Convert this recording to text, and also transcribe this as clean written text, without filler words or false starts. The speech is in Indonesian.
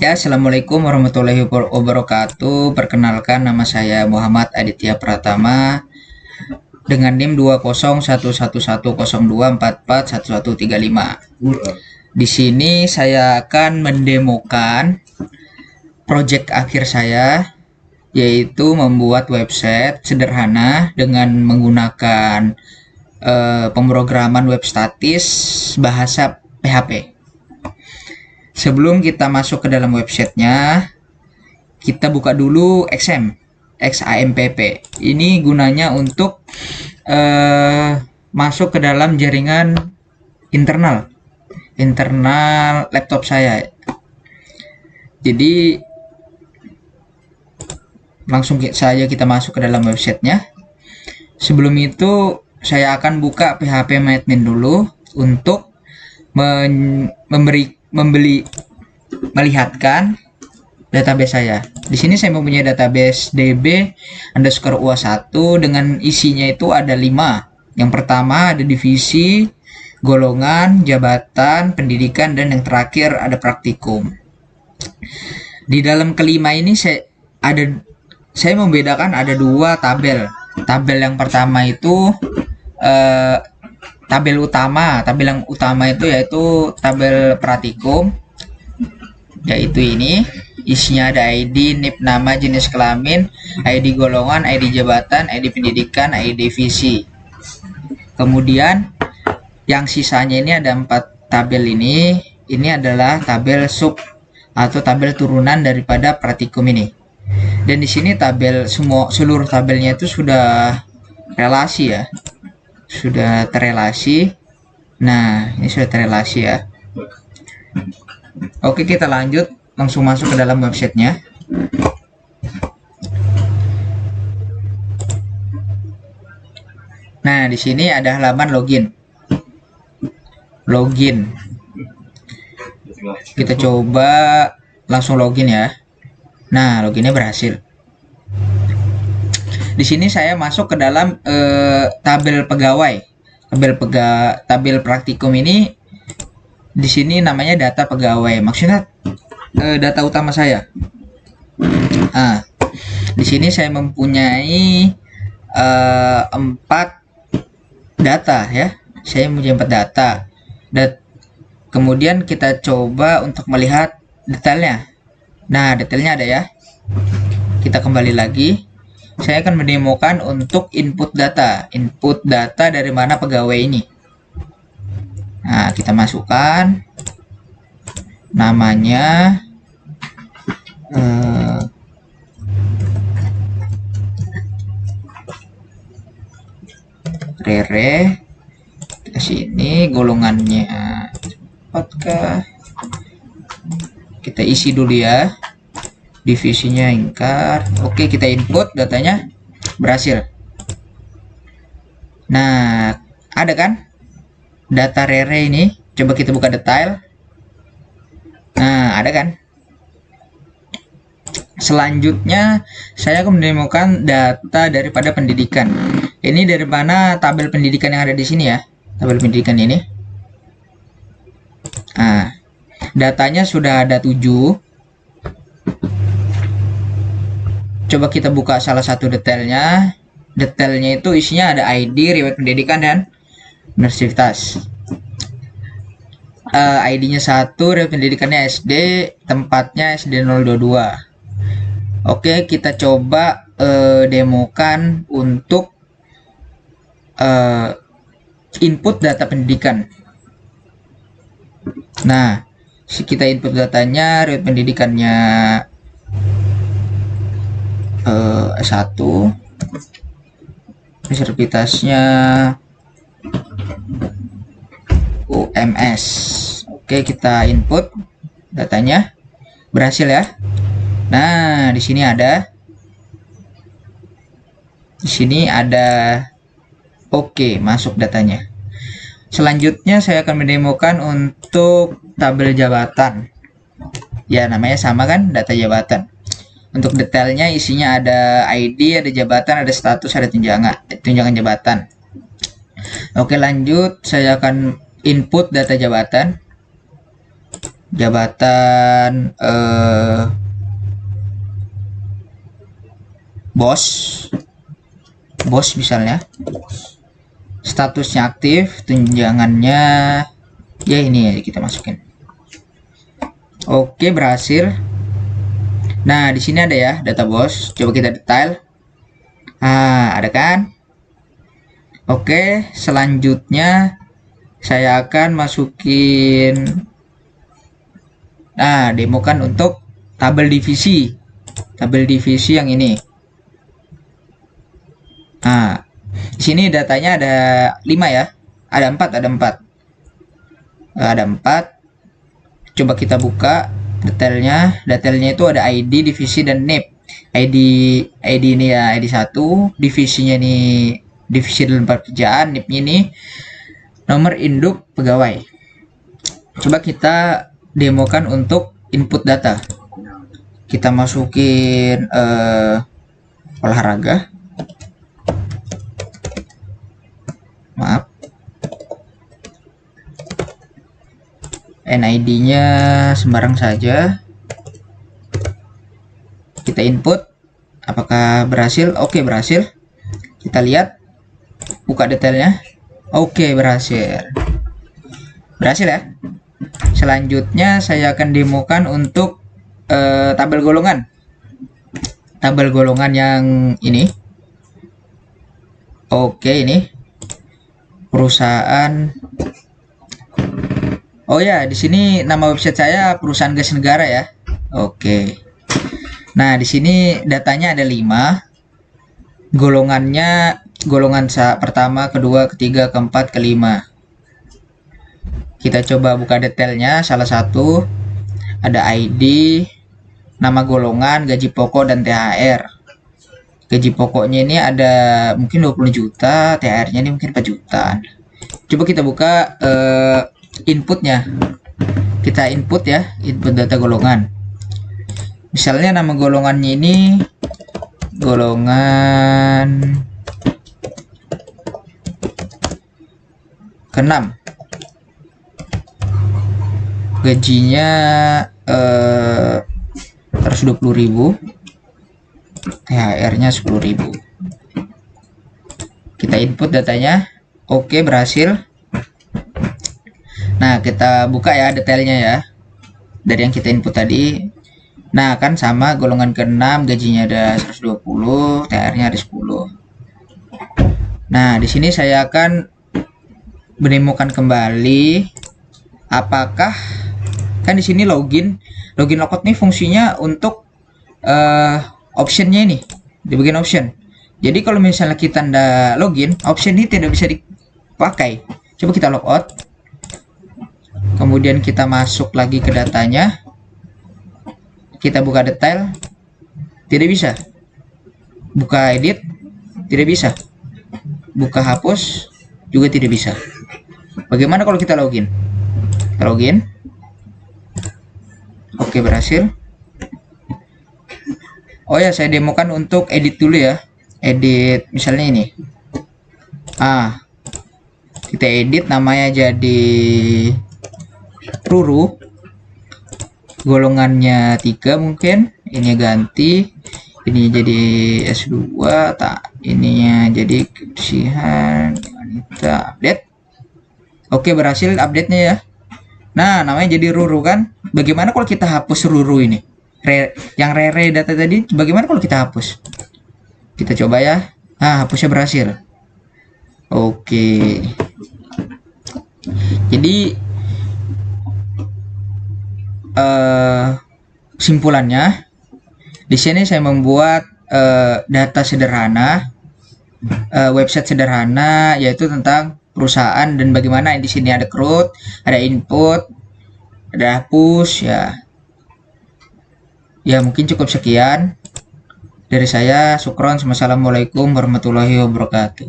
Ya, Assalamualaikum warahmatullahi wabarakatuh. Perkenalkan, nama saya Muhammad Aditya Pratama dengan NIM 2011102441135. Di sini saya akan mendemokan project akhir saya, yaitu membuat website sederhana dengan menggunakan pemrograman web statis bahasa PHP. Sebelum kita masuk ke dalam websitenya, kita buka dulu XAMPP. Ini gunanya untuk masuk ke dalam jaringan internal laptop saya. Jadi langsung saja kita masuk ke dalam websitenya. Sebelum itu saya akan buka php-admin dulu untuk melihatkan database saya. Di sini saya mempunyai database db_ua1 dengan isinya itu ada 5. Yang pertama ada divisi, golongan, jabatan, pendidikan, dan yang terakhir ada praktikum. Di dalam kelima ini saya membedakan ada 2 tabel. Tabel yang pertama itu tabel yang utama itu yaitu tabel praktikum, yaitu ini isinya ada ID, NIP, nama, jenis kelamin, ID golongan, ID jabatan, ID pendidikan, ID divisi. Kemudian yang sisanya ini ada 4 tabel ini adalah tabel sub atau tabel turunan daripada praktikum ini. Dan di sini seluruh tabelnya itu sudah relasi ya. Sudah terrelasi. Nah, ini sudah terrelasi ya. Oke, kita lanjut langsung masuk ke dalam websitenya. Nah, di sini ada halaman login. Kita coba langsung login ya. Nah, loginnya berhasil. Di sini saya masuk ke dalam tabel pegawai. Tabel praktikum ini di sini namanya data pegawai. Maksudnya data utama saya. Di sini saya mempunyai 4 data ya. Saya mempunyai 4 data. Kemudian kita coba untuk melihat detailnya. Nah, detailnya ada ya. Kita kembali lagi. Saya akan mendemokan untuk input data dari mana pegawai ini. Nah, kita masukkan namanya Rere. Ke sini golongannya apakah kita isi dulu ya. Divisinya ingkar. Oke, kita input datanya, berhasil. Nah, ada kan data Rere ini. Coba kita buka detail. Nah, ada kan. Selanjutnya saya akan menemukan data daripada pendidikan. Ini dari mana tabel pendidikan yang ada di sini ya. Tabel pendidikan ini. Nah, datanya sudah ada 7. Coba kita buka salah satu detailnya. Detailnya itu isinya ada ID, riwayat pendidikan, dan universitas. ID-nya 1, riwayat pendidikannya SD, tempatnya SD 022. Oke, kita coba demokan untuk input data pendidikan. Nah, kita input datanya, riwayat pendidikannya S1, universitasnya UMS. Oke, kita input datanya, berhasil ya. Nah, di sini ada oke, masuk datanya. Selanjutnya saya akan mendemokan untuk tabel jabatan. Ya, namanya sama kan, data jabatan. Untuk detailnya isinya ada ID, ada jabatan, ada status, ada tunjangan jabatan. Oke, lanjut. Saya akan input data jabatan. jabatan bos misalnya, statusnya aktif, tunjangannya ya ini kita masukin. Oke, berhasil. Nah, di sini ada ya data bos. Coba kita detail. Ada kan? Oke, selanjutnya saya akan masukin demokan untuk tabel divisi. Tabel divisi yang ini. Di sini datanya ada 5 ya. Ada 4. Ada 4. Coba kita buka detailnya. Detailnya itu ada ID, divisi, dan NIP. ID ini ya ID 1, divisinya ini divisi dalam pekerjaan, NIP-nya ini nomor induk pegawai. Coba kita demokan untuk input data. Kita masukin olahraga. Maaf. NID-nya sembarang saja. Kita input. Apakah berhasil? Oke, berhasil. Kita lihat. Buka detailnya. Oke, berhasil. Berhasil ya. Selanjutnya saya akan demokan untuk tabel golongan. Tabel golongan yang ini. Oke, ini. Perusahaan. Oh ya, di sini nama website saya perusahaan gas negara ya. Oke. Nah, di sini datanya ada 5. Golongannya golongan pertama, kedua, ketiga, keempat, kelima. Kita coba buka detailnya. Salah satu ada ID, nama golongan, gaji pokok, dan THR. Gaji pokoknya ini ada mungkin 20 juta, THR-nya ini mungkin 4 jutaan. Coba kita buka inputnya. Kita input ya, input data golongan. Misalnya nama golongannya ini golongan ke-6. Gajinya 120.000. THR-nya 10.000. Kita input datanya. Oke, berhasil. Nah, kita buka ya detailnya ya. Dari yang kita input tadi. Nah, kan sama golongan ke-6, gajinya ada 120, THR-nya ada 10. Nah, di sini saya akan menemukan kembali apakah kan di sini login logout nih fungsinya untuk optionnya ini di bagian option. Jadi kalau misalnya kita ndak login, option ini tidak bisa dipakai. Coba kita logout. Kemudian kita masuk lagi ke datanya. Kita buka detail. Tidak bisa. Buka edit. Tidak bisa. Buka hapus juga tidak bisa. Bagaimana kalau kita login? Kita login. Oke, berhasil. Oh ya, saya demokan untuk edit dulu ya. Edit misalnya ini. Kita edit namanya jadi Ruru. Golongannya 3 mungkin. Ini ganti. Ini jadi S2. Ininya jadi kebersihan wanita. Update. Oke, berhasil update-nya ya. Nah, namanya jadi Ruru kan. Bagaimana kalau kita hapus Ruru ini? Yang Rere data tadi, bagaimana kalau kita hapus? Kita coba ya. Hapusnya berhasil. Oke. Jadi simpulannya di sini saya membuat data sederhana, website sederhana, yaitu tentang perusahaan dan bagaimana di sini ada CRUD, ada input, ada push ya. Ya, mungkin cukup sekian dari saya. Syukron. Wassalamualaikum warahmatullahi wabarakatuh.